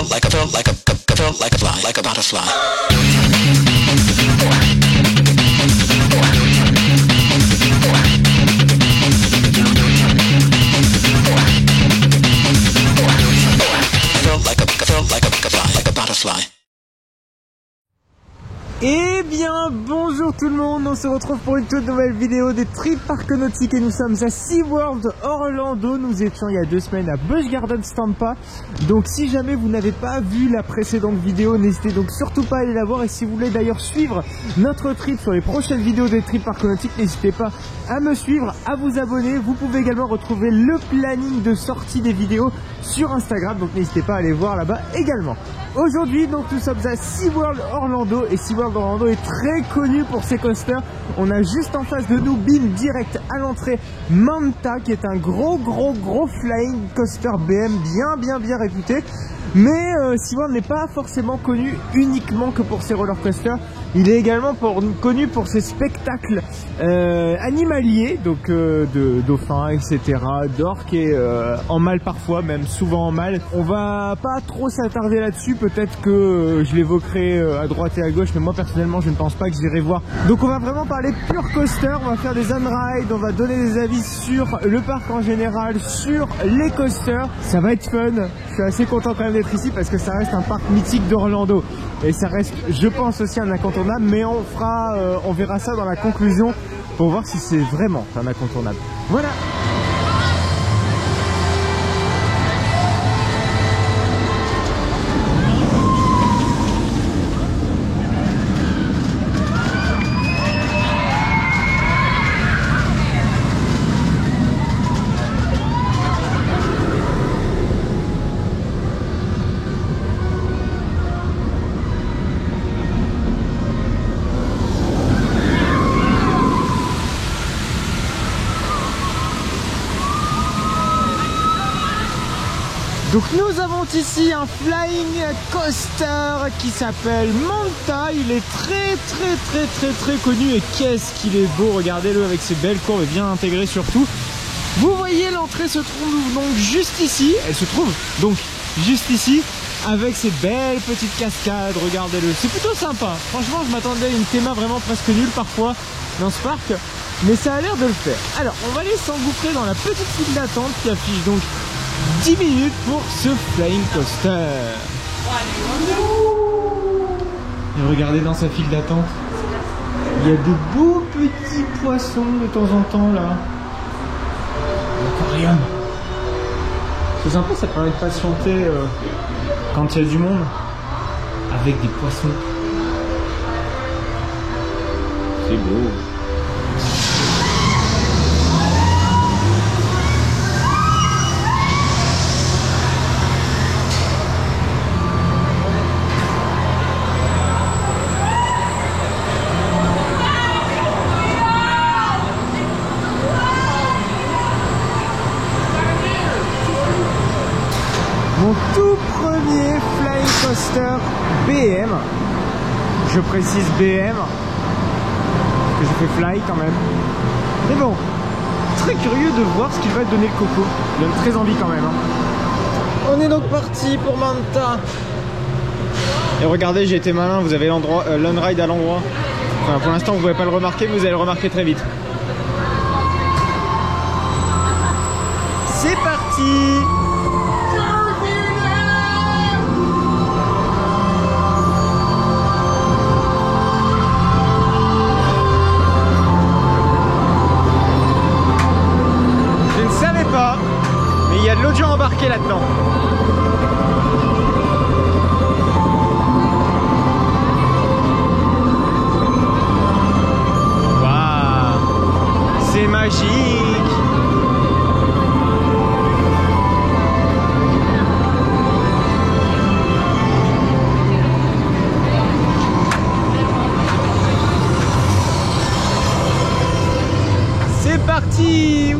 like a butterfly. Eh bien bonjour tout le monde, on se retrouve pour une toute nouvelle vidéo des Trip Park Nautique et nous sommes à SeaWorld Orlando. Nous étions il y a 2 semaines à Busch Gardens Tampa. Donc si jamais vous n'avez pas vu la précédente vidéo, n'hésitez donc surtout pas à aller la voir. Et si vous voulez d'ailleurs suivre notre trip sur les prochaines vidéos des Trip Park Nautique, n'hésitez pas à me suivre, à vous abonner. Vous pouvez également retrouver le planning de sortie des vidéos sur Instagram, donc n'hésitez pas à aller voir là-bas également. Aujourd'hui donc nous sommes à SeaWorld Orlando et SeaWorld Orlando est très connu pour ses coasters. On a juste en face de nous, bim, direct à l'entrée, Manta qui est un gros flying coaster BM bien réputé. Mais SeaWorld n'est pas forcément connu uniquement que pour ses roller coasters. Il est également connu pour ses spectacles animaliers, donc de dauphins, etc., d'orques et en mâle parfois, même souvent en mâle. On va pas trop s'attarder là-dessus, peut-être que je l'évoquerai à droite et à gauche, mais moi personnellement je ne pense pas que j'irai voir. Donc on va vraiment parler pure coaster, on va faire des on-ride, on va donner des avis sur le parc en général, sur les coasters. Ça va être fun, je suis assez content quand même d'être ici parce que ça reste un parc mythique d'Orlando. Et ça reste, je pense, aussi un incontournable, mais on verra ça dans la conclusion pour voir si c'est vraiment un incontournable. Voilà. Donc nous avons ici un flying coaster qui s'appelle Manta. Il est très connu et qu'est-ce qu'il est beau, regardez-le avec ses belles courbes bien intégrées surtout. Vous voyez, l'entrée se trouve donc juste ici, elle se trouve donc juste ici avec ses belles petites cascades, regardez-le, c'est plutôt sympa. Franchement je m'attendais à une théma vraiment presque nulle parfois dans ce parc, mais ça a l'air de le faire. Alors on va aller s'engouffrer dans la petite file d'attente qui affiche donc 10 minutes pour ce flying coaster. Et regardez dans sa file d'attente, il y a de beaux petits poissons de temps en temps là. L'aquarium. C'est sympa, ça permet de patienter quand il y a du monde avec des poissons. C'est beau. Mon tout premier flying coaster BM, je précise BM, parce que je fais fly quand même. Mais bon, très curieux de voir ce qu'il va donner le coco, il donne très envie quand même. On est donc parti pour Manta. Et regardez, j'ai été malin, vous avez l'on-ride à l'endroit. Enfin, pour l'instant vous ne pouvez pas le remarquer, mais vous allez le remarquer très vite. C'est parti! Mais il y a de l'audio embarqué là-dedans. Waouh, c'est magique. C'est parti.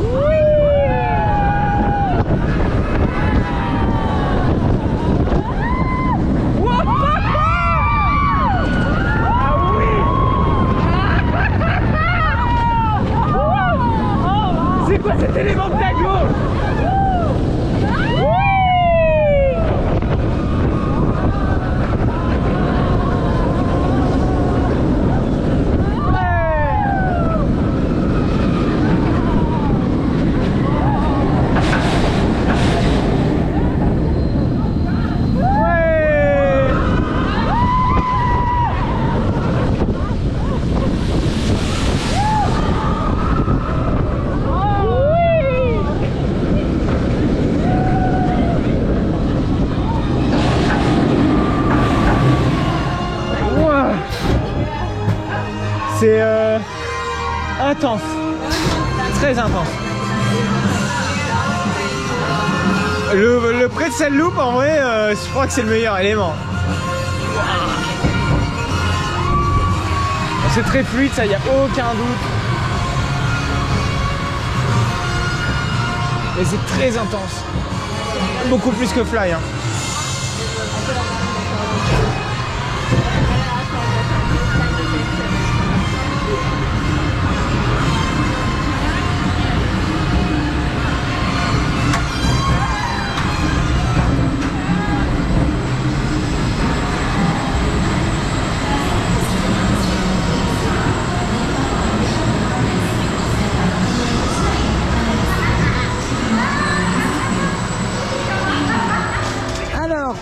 C'est intense, très intense. Le pretzel loop en vrai, je crois que c'est le meilleur élément. C'est très fluide, ça, y a aucun doute. Et c'est très intense. Beaucoup plus que Fly. Hein.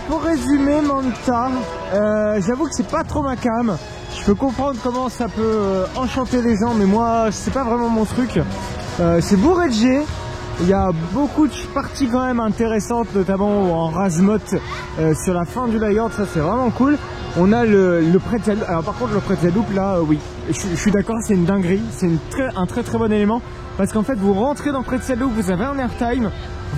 Pour résumer Manta, j'avoue que c'est pas trop ma cam. Je peux comprendre comment ça peut enchanter les gens, mais moi c'est pas vraiment mon truc. C'est bourré de G. Il y a beaucoup de parties quand même intéressantes, notamment en Razmotte sur la fin du layout, ça c'est vraiment cool. On a le pretzel. Alors par contre le pretzel loop là, oui, je suis d'accord, c'est une dinguerie, c'est un très bon élément parce qu'en fait vous rentrez dans le pretzel loop, vous avez un airtime.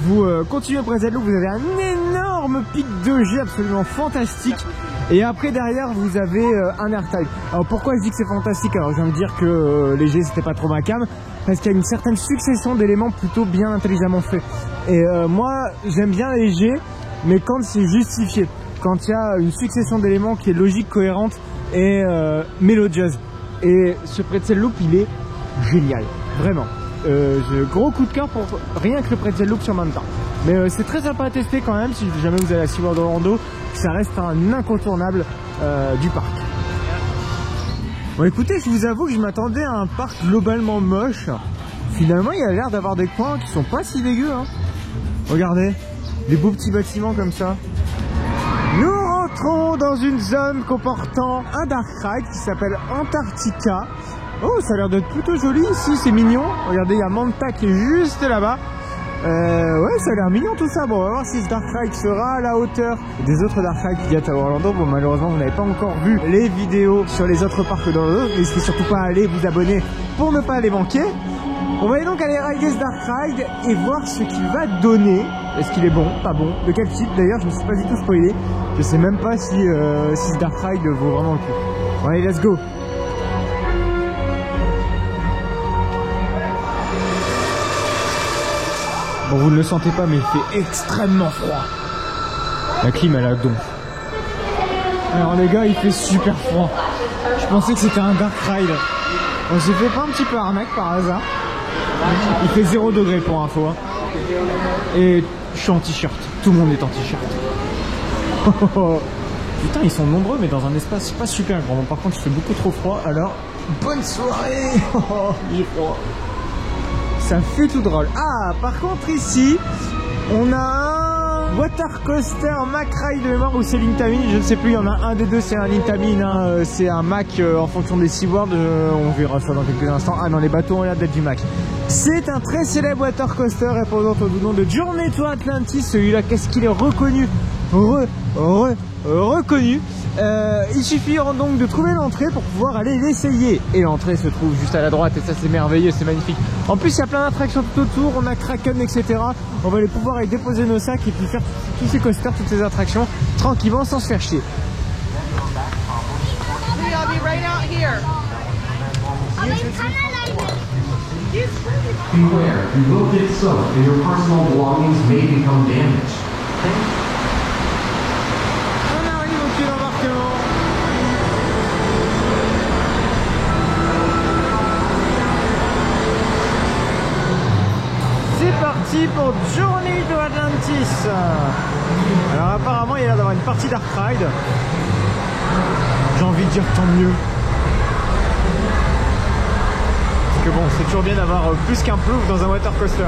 Vous continuez le pretzel loop, vous avez un énorme pic de G absolument fantastique. Et après derrière vous avez un airtime. Alors pourquoi je dis que c'est fantastique? Alors je viens de dire que les G c'était pas trop ma cam. Parce qu'il y a une certaine succession d'éléments plutôt bien intelligemment faits. Et moi j'aime bien les G, mais quand c'est justifié. Quand il y a une succession d'éléments qui est logique, cohérente et mélodieuse. Et ce pretzel loop il est génial, vraiment. Gros coup de cœur pour rien que le pretzel loop sur Manta. Mais c'est très sympa à tester quand même si jamais vous allez à SeaWorld Orlando. Ça reste un incontournable du parc. Bon écoutez, je vous avoue que je m'attendais à un parc globalement moche. Finalement il y a l'air d'avoir des coins qui sont pas si dégueux hein. Regardez, des beaux petits bâtiments comme ça. Nous rentrons dans une zone comportant un dark ride qui s'appelle Antarctica. Oh, ça a l'air d'être plutôt joli ici, c'est mignon. Regardez, il y a Manta qui est juste là-bas. Ouais, ça a l'air mignon tout ça. Bon, on va voir si ce dark ride sera à la hauteur des autres dark rides qu'il y a à Orlando. Bon, malheureusement, vous n'avez pas encore vu les vidéos sur les autres parcs d'Orlando. N'hésitez surtout pas à aller vous abonner pour ne pas les manquer. On va donc aller rider ce dark ride et voir ce qu'il va donner. Est-ce qu'il est bon, pas bon, de quel type d'ailleurs, je ne me suis pas du tout spoilé. Je sais même pas si ce dark ride vaut vraiment le coup. Bon, allez, let's go. Bon, vous ne le sentez pas, mais il fait extrêmement froid. La clim, elle a don. Alors les gars, il fait super froid. Je pensais que c'était un dark ride. On s'est fait pas un petit peu arnaque par hasard. Il fait 0 degré pour info. Hein. Et je suis en t-shirt. Tout le monde est en t-shirt. Putain, ils sont nombreux, mais dans un espace pas super grand. Bon, par contre, il fait beaucoup trop froid. Alors, bonne soirée. Il est froid. Ça fait tout drôle. Ah, par contre ici, on a un water coaster Mack Ride de mémoire ou c'est l'Intamin, je ne sais plus, il y en a un des deux, c'est un Intamin, hein, c'est un Mack en fonction des SeaWorld, on verra ça dans quelques instants. Ah non, les bateaux ont l'air d'être du Mack. C'est un très célèbre water coaster répondant au nom de Journey to Atlantis, celui-là, qu'est-ce qu'il est reconnu, reconnu. Il suffit donc de trouver l'entrée pour pouvoir aller l'essayer. Et l'entrée se trouve juste à la droite et ça c'est merveilleux, c'est magnifique. En plus il y a plein d'attractions tout autour, on a Kraken etc. On va aller pouvoir aller déposer nos sacs et puis faire tous ces coasters, toutes ces attractions tranquillement sans se faire chier. Beware, you will get soaked and your personal belongings may become damaged. C'est parti pour Journey to Atlantis. Alors apparemment il y a l'air d'avoir une partie dark ride. J'ai envie de dire tant mieux. Parce que bon, c'est toujours bien d'avoir plus qu'un plouf dans un water coaster.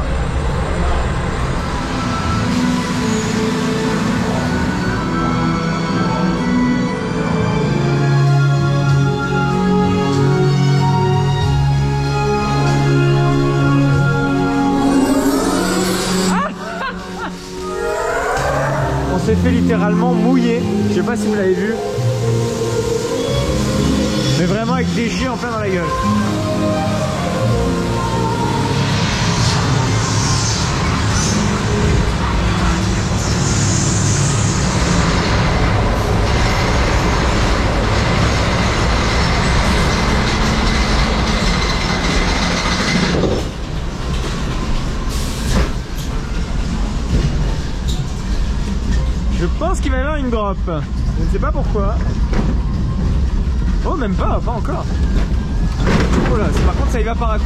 On s'est fait littéralement mouiller. Je sais pas si vous l'avez vu. Mais vraiment avec des jets en plein dans la gueule. Je pense qu'il va y avoir une drop. Je ne sais pas pourquoi. Oh, même pas encore. Oh là, par contre ça y va par à coup.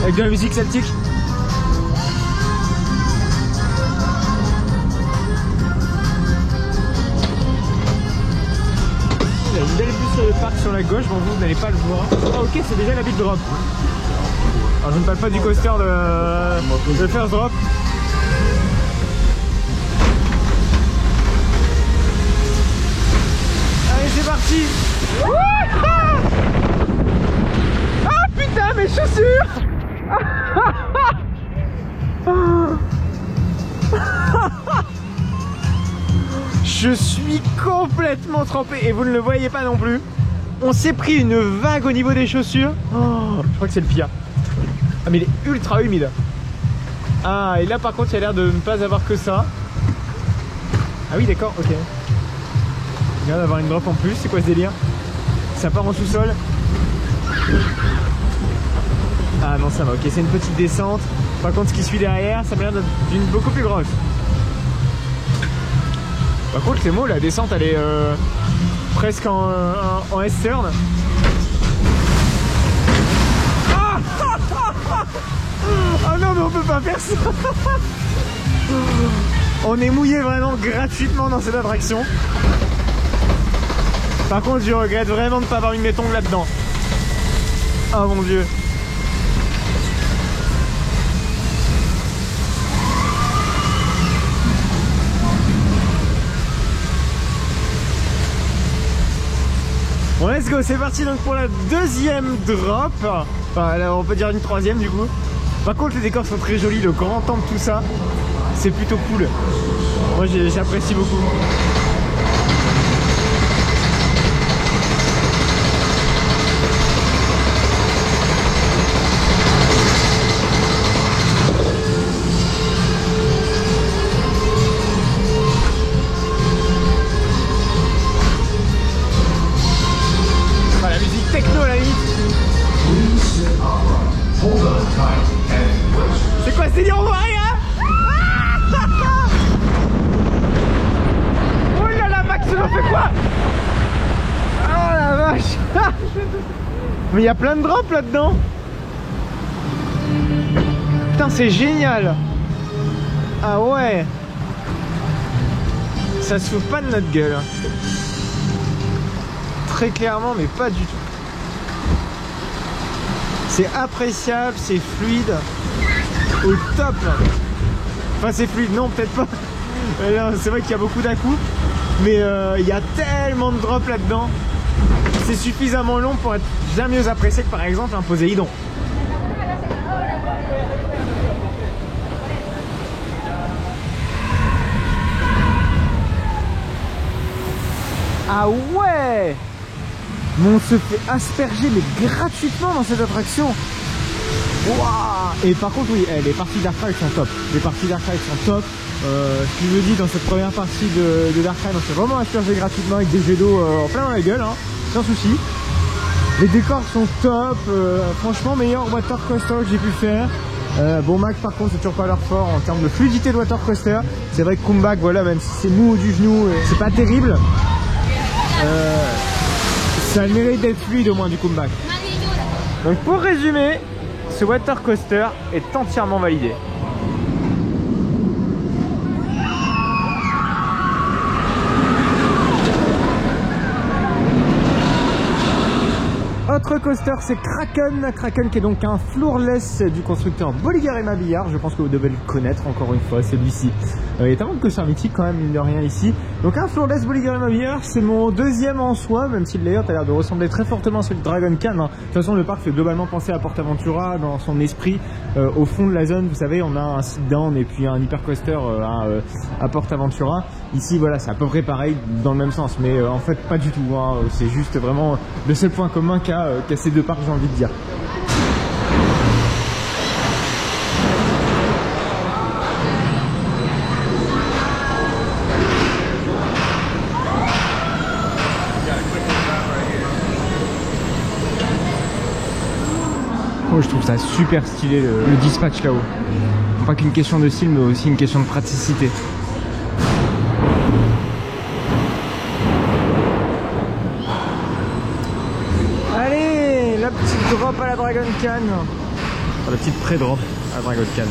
Avec de la musique celtique. Il y a une belle bus de parc sur la gauche, bon vous n'allez pas le voir. Ah ok, c'est déjà la big drop. Alors je ne parle pas du coaster de First Drop. Allez c'est parti. Ah putain mes chaussures. Je suis complètement trempé et vous ne le voyez pas non plus. On s'est pris une vague au niveau des chaussures. Oh, je crois que c'est le pire. Ah mais il est ultra humide. Ah et là par contre il a l'air de ne pas avoir que ça. Ah oui d'accord, ok. Il vient d'avoir une drop en plus, c'est quoi ce délire? Ça part en sous-sol. Ah non ça va, ok c'est une petite descente. Par contre ce qui suit derrière ça m'a l'air d'une beaucoup plus grosse. Par contre c'est moi la descente elle est presque en S-turn. Ah non mais on peut pas faire ça. On est mouillé vraiment gratuitement dans cette attraction. Par contre je regrette vraiment de ne pas avoir mis mes tongs là-dedans. Oh mon dieu. Bon let's go, c'est parti donc pour la deuxième drop. Enfin là, on peut dire une troisième du coup. Par contre les décors sont très jolis, le grand temple tout ça, c'est plutôt cool. Moi j'apprécie beaucoup. Enfin, la musique techno à la limite. C'est quoi ce délire, on voit rien. Oh là là, Max, on fait quoi? Oh la vache. Mais il y a plein de drops là-dedans. Putain, c'est génial. Ah ouais. Ça se fout pas de notre gueule. Très clairement, mais pas du tout. C'est appréciable, c'est fluide. Au top. Enfin c'est fluide, non peut-être pas. C'est vrai qu'il y a beaucoup d'à-coups. Mais il y a tellement de drops là-dedans. C'est suffisamment long pour être bien mieux apprécié que par exemple un Poséidon. Ah ouais. Mais on se fait asperger mais gratuitement dans cette attraction. Waouh. Et par contre oui, les parties Dark Ride sont top. Les parties Dark Ride sont top. Ce que je dis dans cette première partie de Dark Ride, on s'est vraiment aspergé gratuitement avec des jets d'eau en plein dans la gueule, hein, sans souci. Les décors sont top. Franchement meilleur water coaster que j'ai pu faire. Bon Mac par contre c'est toujours pas leur fort en termes de fluidité de water coaster. C'est vrai que Comeback, voilà, même si c'est mou du genou, c'est pas terrible. Ça a le mérite d'être fluide au moins du Comeback. Donc pour résumer, ce water coaster est entièrement validé. Autre coaster, c'est Kraken. Kraken qui est donc un floorless du constructeur Bolliger & Mabillard. Je pense que vous devez le connaître encore une fois, celui-ci. Il y a tellement de coasters mythiques quand même, mine de rien ici. Donc un floorless Bolliger & Mabillard, c'est mon deuxième en soi, même si le layout a l'air de ressembler très fortement à celui de Dragon Khan. De toute façon, le parc fait globalement penser à PortAventura dans son esprit. Au fond de la zone, vous savez, on a un sit-down et puis un hypercoaster à PortAventura. Ici, voilà, c'est à peu près pareil dans le même sens, mais en fait, pas du tout. Hein. C'est juste vraiment le seul point commun qu'a ces deux parcs, j'ai envie de dire. Oh, je trouve ça super stylé le dispatch là-haut. Pas qu'une question de style, mais aussi une question de praticité. Allez, la petite drop à la Dragon Khan. Enfin, la petite pré-drop à la Dragon Khan.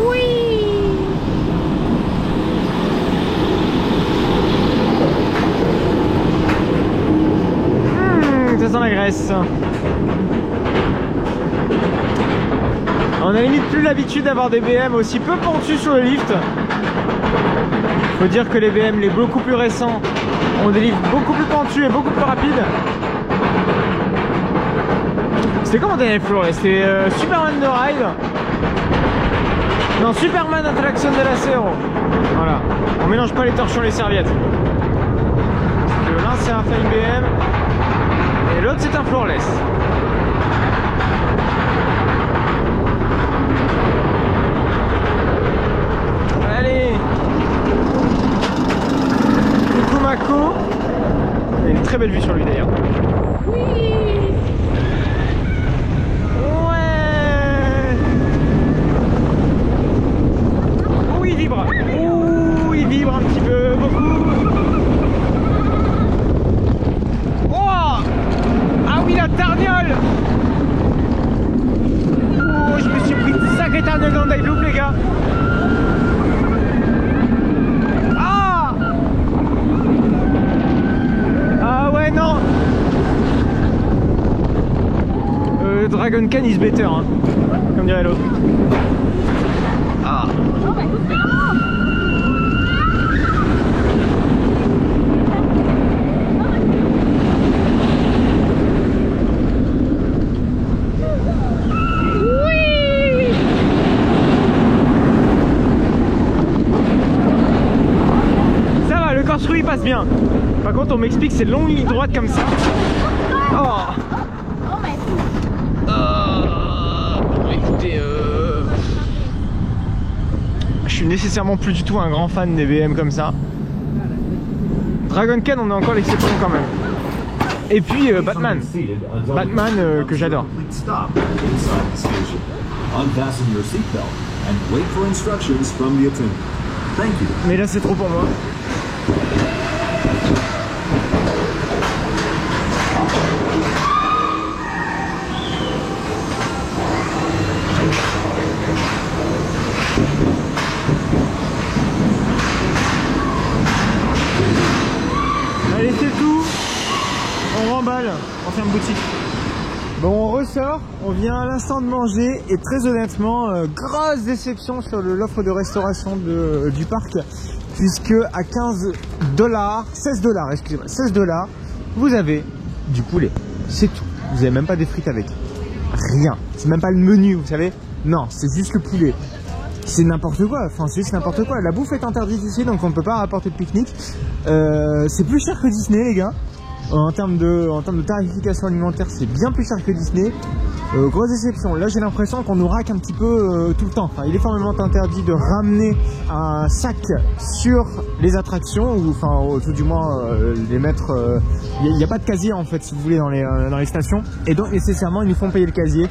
Oui. Ça sent la graisse. On a limite plus l'habitude d'avoir des BM aussi peu pentus sur le lift. Faut dire que les BM, les beaucoup plus récents, ont des lifts beaucoup plus pentus et beaucoup plus rapides. C'était comment dernier floor? C'était Superman de Ride. Non, Superman Attraction de la Cero. Voilà. On mélange pas les torchons et les serviettes. L'un c'est un Fine BM et l'autre c'est un floorless. Allez, Kumako. Il y a une très belle vue sur lui d'ailleurs. Oui. Ouais. Oh, il vibre. Oh, il vibre un petit peu, beaucoup. Oh. Ah oui, la tarniole. Oh, je me suis pris une sacrée tarniole dans le dive loop, les gars. Non, Dragon Khan is better, hein, comme dirait l'autre. Ah. Oui. Ça va, le corkscrew il passe bien. Par contre, on m'explique c'est longue ligne droite comme ça. Oh. Écoutez, je suis nécessairement plus du tout un grand fan des BM comme ça. Dragon Khan, on a encore l'exception quand même. Et puis Batman. Batman que j'adore. Mais là c'est trop pour moi. Allez, c'est tout. On remballe, on ferme boutique. Bon, on ressort, on vient à l'instant de manger et très honnêtement, grosse déception sur l'offre de restauration du parc, puisque à $16, excusez-moi, $16, vous avez du poulet, c'est tout. Vous n'avez même pas des frites avec, rien. C'est même pas le menu, vous savez. Non, c'est juste le poulet. C'est n'importe quoi, enfin c'est juste n'importe quoi. La bouffe est interdite ici, donc on ne peut pas rapporter de pique-nique. C'est plus cher que Disney, les gars. En termes de tarification alimentaire, c'est bien plus cher que Disney. Grosse déception. Là, j'ai l'impression qu'on nous raque un petit peu tout le temps. Enfin, il est formellement interdit de ramener un sac sur les attractions, ou enfin, tout du moins les mettre. Il n'y a pas de casier en fait, si vous voulez, dans les stations. Et donc, nécessairement, ils nous font payer le casier.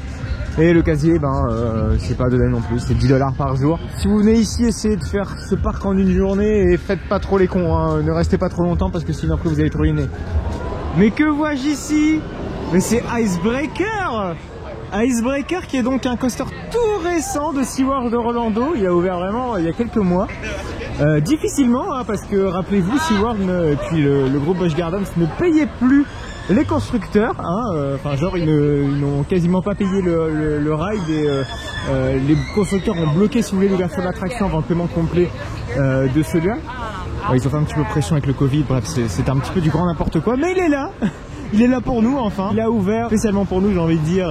Et le casier, c'est pas donné non plus, c'est $10 par jour. Si vous venez ici, essayez de faire ce parc en une journée et faites pas trop les cons, hein. Ne restez pas trop longtemps parce que sinon après vous allez être ruiné. Mais que vois-je ici? Mais c'est Icebreaker! Icebreaker qui est donc un coaster tout récent de SeaWorld Orlando. Il a ouvert vraiment il y a quelques mois. difficilement, hein, parce que rappelez-vous, SeaWorld et puis le groupe Busch Gardens ne payaient plus les constructeurs, hein, enfin genre ils n'ont quasiment pas payé le ride et les constructeurs ont bloqué si vous voulez l'ouverture d'attraction avant le paiement complet de celui-là. Ouais, ils ont fait un petit peu pression avec le Covid, bref c'est un petit peu du grand n'importe quoi, mais il est là. Il est là pour nous enfin, il a ouvert spécialement pour nous j'ai envie de dire,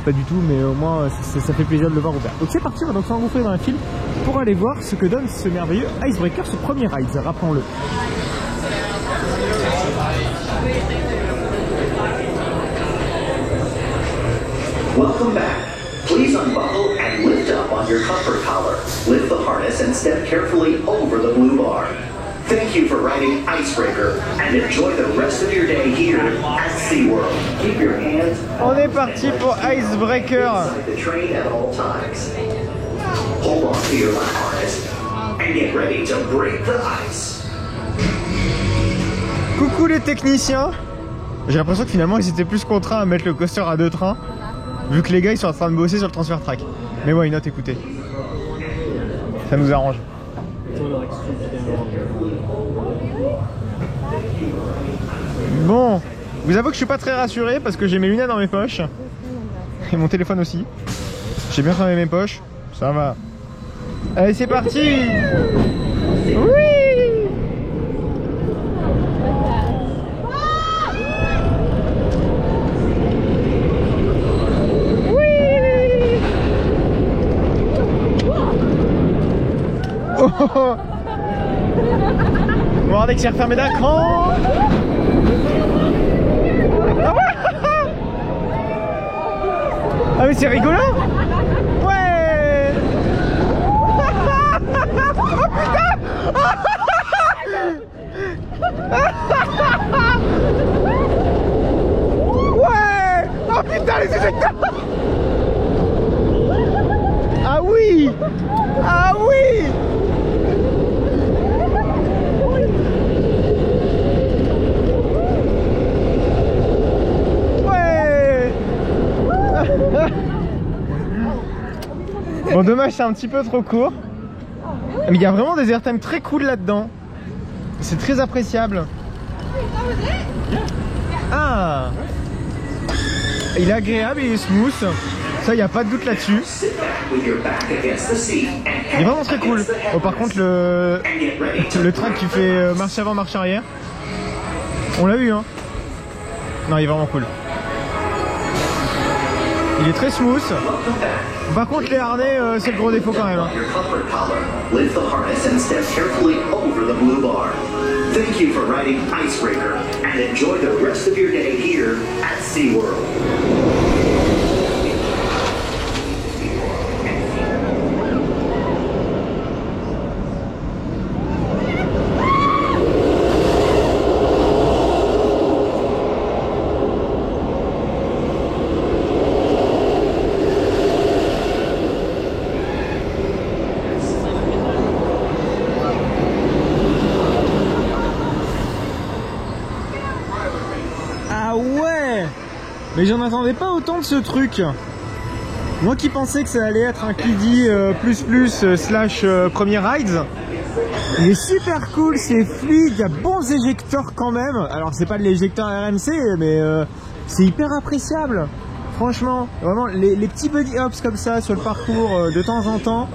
pas du tout mais au moins ça fait plaisir de le voir ouvert. Donc c'est parti, on va donc s'engouffrer dans un film pour aller voir ce que donne ce merveilleux Icebreaker, ce premier ride, rappelons-le. Welcome back. Please unbuckle and lift up on your comfort collar. Lift the harness and step carefully over the blue bar. Thank you for riding Icebreaker and enjoy the rest of your day here at SeaWorld. Keep your hands On est parti pour Icebreaker. inside the train at all times. Hold on to your lap harness and get ready to break the ice. Coucou les techniciens. J'ai l'impression que finalement ils étaient plus contraints à mettre le coaster à deux trains, vu que les gars ils sont en train de bosser sur le transfer track. Mais why not, écoutez. Ça nous arrange. Bon, vous avouez que je suis pas très rassuré parce que j'ai mes lunettes dans mes poches. Et mon téléphone aussi. J'ai bien fermé mes poches. Ça va. Allez, c'est parti. Oui. Oh, oh, oh. Bon, regardez que j'ai refermé d'un cran. Ah mais c'est rigolo. Ouais. Oh putain. Ouais. Oh putain les éjecteurs. Ah oui. Ah oui. Bon, dommage, c'est un petit peu trop court. Mais il y a vraiment des airtime très cool là-dedans. C'est très appréciable. Ah, il est agréable, il est smooth. Ça, il n'y a pas de doute là-dessus. Il est vraiment très cool. Bon, par contre, le track qui fait marche avant, marche arrière, on l'a vu, hein. Non, il est vraiment cool. Il est très smooth. Par contre, les harnais, c'est le gros défaut quand même. Hein. Thank you for riding Icebreaker and enjoy the rest of your day here at SeaWorld. Mais j'en attendais pas autant de ce truc. Moi qui pensais que ça allait être un QD slash premier rides. Il est super cool, c'est fluide, il y a bons éjecteurs quand même. Alors c'est pas de l'éjecteur RMC mais c'est hyper appréciable. Franchement, vraiment les petits buddy hops comme ça sur le parcours de temps en temps.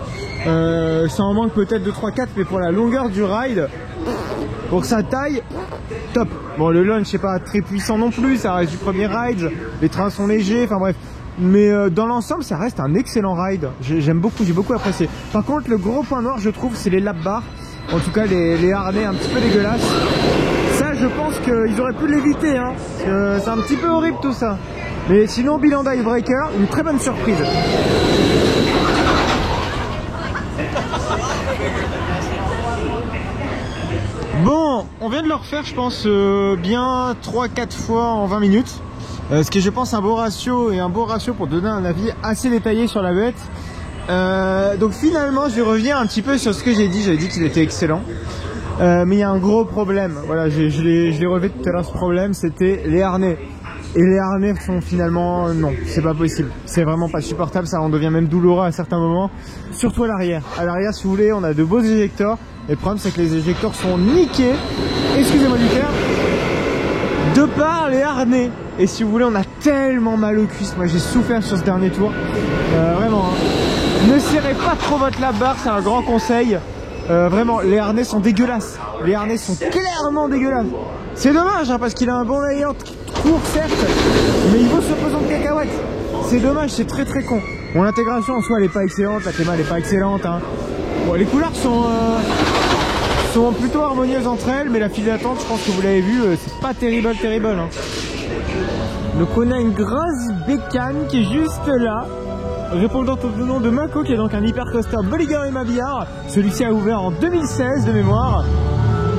Ça en manque peut-être de 3-4 mais pour la longueur du ride, pour sa taille, top. Bon, le launch c'est pas très puissant non plus, ça reste du premier ride, les trains sont légers, enfin bref. Mais dans l'ensemble ça reste un excellent ride. J'aime beaucoup, j'ai beaucoup apprécié. Par contre le gros point noir je trouve c'est les lap bars. En tout cas les harnais un petit peu dégueulasses. Ça je pense qu'ils auraient pu l'éviter hein. C'est un petit peu horrible tout ça. Mais sinon bilan d'Icebreaker, une très bonne surprise. Bon, on vient de le refaire je pense bien 3-4 fois en 20 minutes. Ce qui est je pense un beau ratio et un beau ratio pour donner un avis assez détaillé sur la bête. Donc finalement je vais revenir un petit peu sur ce que j'ai dit. J'avais dit qu'il était excellent. Mais il y a un gros problème. Voilà, je l'ai relevé tout à l'heure ce problème, c'était les harnais. Et les harnais sont finalement non, c'est pas possible. C'est vraiment pas supportable, ça en devient même douloureux à certains moments. Surtout à l'arrière. À l'arrière si vous voulez, on a de beaux éjecteurs. Et le problème c'est que les éjecteurs sont niqués, excusez-moi du terme, de par les harnais. Et si vous voulez, on a tellement mal aux cuisses. Moi j'ai souffert sur ce dernier tour, vraiment hein. Ne serrez pas trop votre lap-bar, c'est un grand conseil. Vraiment, les harnais sont dégueulasses. Les harnais sont clairement dégueulasses. C'est dommage hein, parce qu'il a un bon layout court certes, mais il vaut ce pesant de cacahuètes. C'est dommage, c'est très très con. Bon, l'intégration en soi elle est pas excellente, la théma elle est pas excellente hein. Bon, les couleurs sont plutôt harmonieuses entre elles, mais la file d'attente, je pense que vous l'avez vu, c'est pas terrible hein. Donc on a une grosse bécane qui est juste là, répondant au nom de Mako, qui est donc un hypercoaster Bolliger et Mabillard. Celui-ci a ouvert en 2016 de mémoire.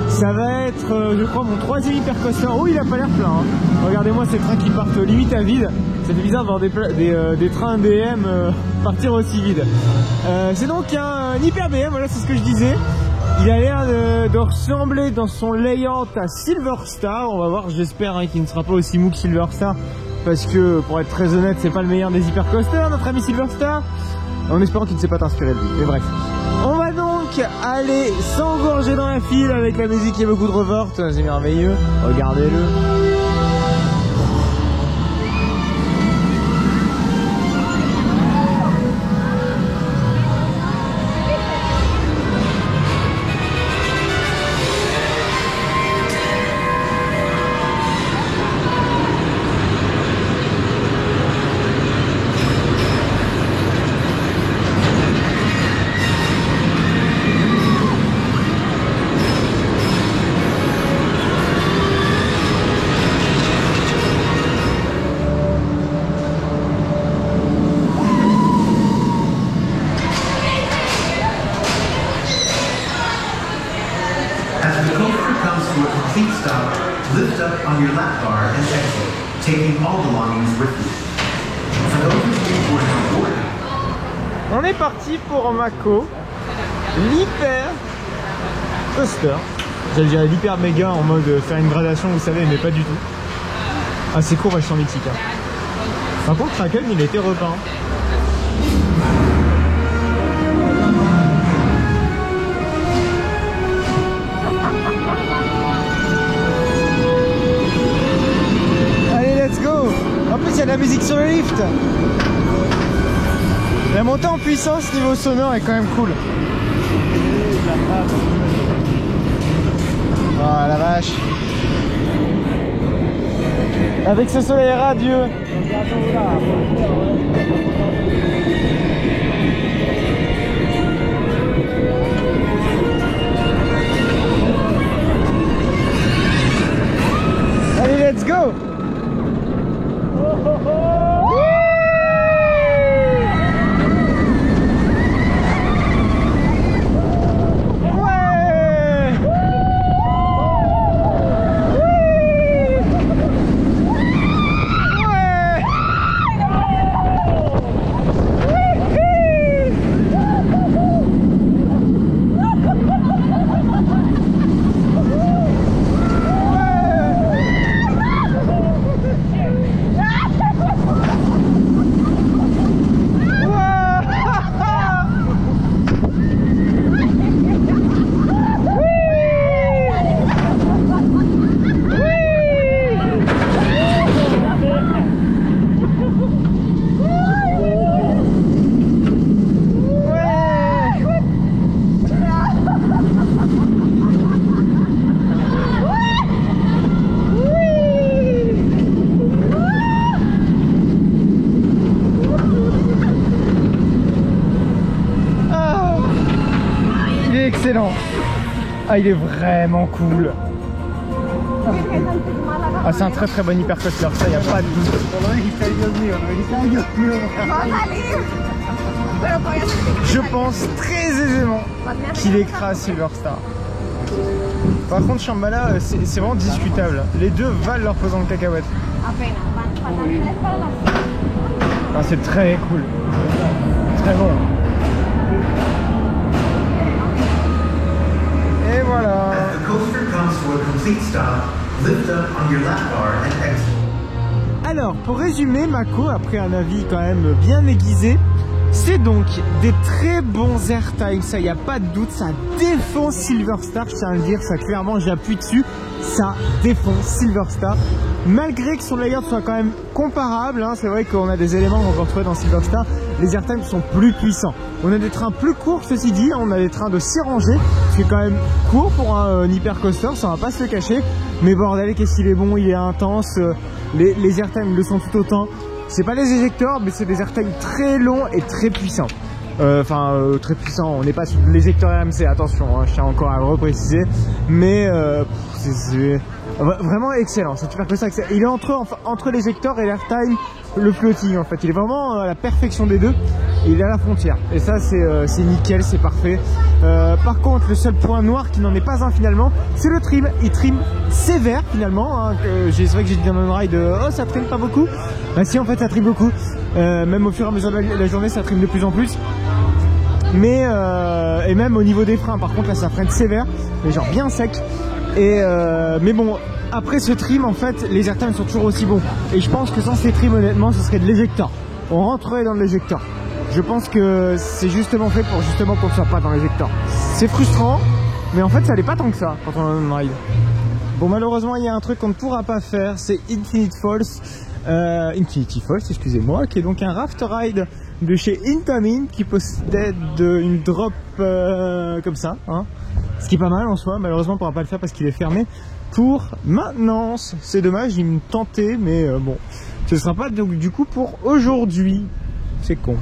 Ça va être, je crois, mon 3e hypercoaster. Oh, il a pas l'air plein hein. Regardez-moi ces trains qui partent limite à vide. Ça fait bizarre de voir des trains BM partir aussi vite. C'est donc un hyper BM, voilà, c'est ce que je disais. Il a l'air de ressembler dans son layout à Silver Star. On va voir, j'espère hein, qu'il ne sera pas aussi mou que Silver Star. Parce que, pour être très honnête, c'est pas le meilleur des hypercoasters, notre ami Silver Star. En espérant qu'il ne sait pas t'inspirer de lui. Mais bref. On va donc aller s'engorger dans la file avec la musique et beaucoup de revortes. C'est merveilleux. Regardez-le. Lift up on your lap bar and exit, taking all belongings with you. For those of you who are on board, on est parti pour Mako, l'hyper coaster. J'allais dire l'hyper méga en mode faire une gradation, vous savez, mais pas du tout. Ah, c'est court, vachement mythique. Hein. Par contre, Kraken, il a été repeint. En plus il y a de la musique sur le lift. La montée en puissance niveau sonore est quand même cool. Oh la vache. Avec ce soleil radieux. Allez, let's go. Excellent. Ah, il est vraiment cool. Ah, c'est un très très bon hypercoaster, ça y a pas de doute. Je pense très aisément qu'il écrase Silver Star. Par contre, Shambhala, c'est vraiment discutable. Les deux valent leur pesant de cacahuètes. Ah, c'est très cool. Très bon. Et voilà. As the coaster comes to a complete stop, lift up on your lap bar and exit. Alors, pour résumer, Mako, après un avis quand même bien aiguisé, C'est donc des très bons airtime, ça y a pas de doute, ça défonce Silverstar, je tiens à le dire, ça clairement j'appuie dessus, ça défonce Silverstar. Malgré que son layout soit quand même comparable, hein, c'est vrai qu'on a des éléments qu'on peut retrouver dans Silverstar, les airtime sont plus puissants. On a des trains plus courts, ceci dit, on a des trains de 6 rangées, ce qui est quand même court pour un hypercoaster, ça on va pas se le cacher, mais bordel, qu'est-ce qu'il est bon, il est intense, les airtime le sont tout autant. C'est pas les éjecteurs, mais c'est des airtime très longs et très puissants. Très puissants, on n'est pas sur l'éjecteur RMC, attention, hein, je tiens encore à le repréciser, mais c'est vraiment excellent, c'est super que ça. Il est entre l'éjecteur et l'airtime, le floating en fait, il est vraiment à la perfection des deux, il est à la frontière, et ça c'est nickel, c'est parfait. Par contre, le seul point noir qui n'en est pas un finalement, c'est le trim. Il trim sévère finalement, hein, c'est vrai que j'ai dit dans mon ride, oh ça trim pas beaucoup, bah si en fait ça trim beaucoup, même au fur et à mesure de la journée ça trim de plus en plus. Mais et même au niveau des freins, par contre là ça freine sévère, mais genre bien sec. Et mais bon, après ce trim en fait, les airtime sont toujours aussi bons. Et je pense que sans ces trims, honnêtement, ce serait de l'éjecteur. On rentrerait dans l'éjecteur. Je pense que c'est justement fait pour justement qu'on ne soit pas dans l'éjecteur. C'est frustrant, mais en fait ça n'est pas tant que ça quand on est en ride. Bon, malheureusement il y a un truc qu'on ne pourra pas faire, c'est Infinity Falls, excusez-moi, qui est donc un raft ride de chez Intamin qui possède une drop comme ça, hein. Ce qui est pas mal en soi. Malheureusement on ne pourra pas le faire parce qu'il est fermé pour maintenance. C'est dommage, il me tentait, mais bon, ce ne sera pas donc, du coup pour aujourd'hui. C'est con.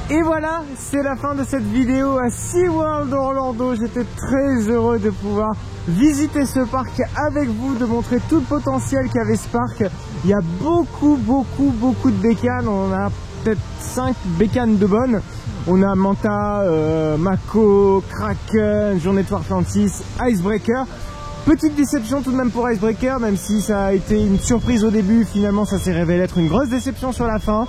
Et voilà, c'est la fin de cette vidéo à SeaWorld Orlando. J'étais très heureux de pouvoir visiter ce parc avec vous, de montrer tout le potentiel qu'avait ce parc. Il y a beaucoup de bécanes. On a peut-être 5 bécanes de bonnes. On a Manta, Mako, Kraken, Journée de Atlantis, Icebreaker. Petite déception tout de même pour Icebreaker, même si ça a été une surprise au début, finalement ça s'est révélé être une grosse déception sur la fin.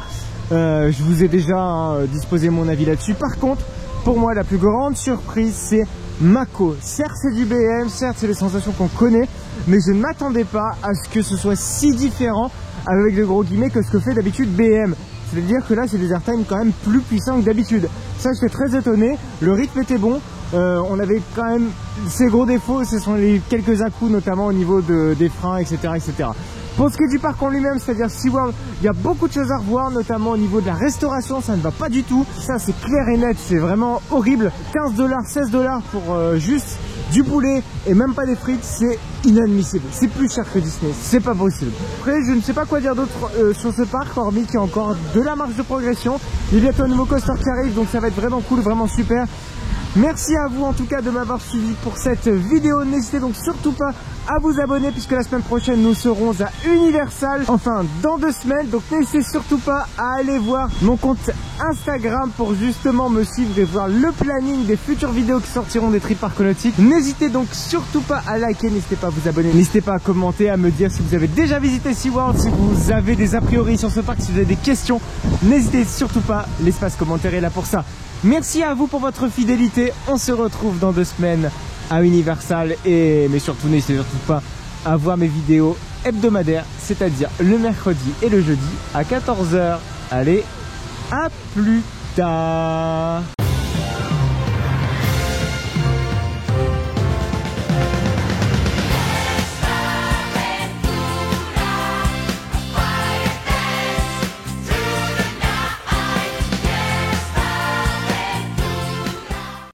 Je vous ai déjà disposé mon avis là-dessus. Par contre, pour moi la plus grande surprise c'est Mako. Certes c'est du BM, certes c'est les sensations qu'on connaît, mais je ne m'attendais pas à ce que ce soit si différent, avec de gros guillemets, que ce que fait d'habitude BM. C'est-à-dire que là c'est des airtime quand même plus puissants que d'habitude. Ça je suis très étonné, le rythme était bon. On avait quand même ces gros défauts, ce sont les quelques à-coups notamment au niveau des freins, etc., etc. Pour ce qui est du parc en lui-même, c'est-à-dire SeaWorld, il y a beaucoup de choses à revoir, notamment au niveau de la restauration, ça ne va pas du tout. Ça c'est clair et net, c'est vraiment horrible. 15 $, 16 $ pour juste du poulet et même pas des frites, c'est inadmissible. C'est plus cher que Disney, c'est pas possible. Après, je ne sais pas quoi dire d'autre sur ce parc, hormis qu'il y a encore de la marge de progression. Il y a bientôt un nouveau coaster qui arrive, donc ça va être vraiment cool, vraiment super. Merci à vous en tout cas de m'avoir suivi pour cette vidéo. N'hésitez donc surtout pas à vous abonner, puisque la semaine prochaine nous serons à Universal, enfin dans 2 semaines. Donc n'hésitez surtout pas à aller voir mon compte Instagram pour justement me suivre et voir le planning des futures vidéos qui sortiront des trips parcs nautiques. N'hésitez donc surtout pas à liker, n'hésitez pas à vous abonner, n'hésitez pas à commenter, à me dire si vous avez déjà visité SeaWorld, si vous avez des a priori sur ce parc, si vous avez des questions. N'hésitez surtout pas, l'espace commentaire est là pour ça. Merci à vous pour votre fidélité, on se retrouve dans 2 semaines à Universal, mais surtout n'hésitez surtout pas à voir mes vidéos hebdomadaires, c'est-à-dire le mercredi et le jeudi à 14 h. Allez, à plus tard.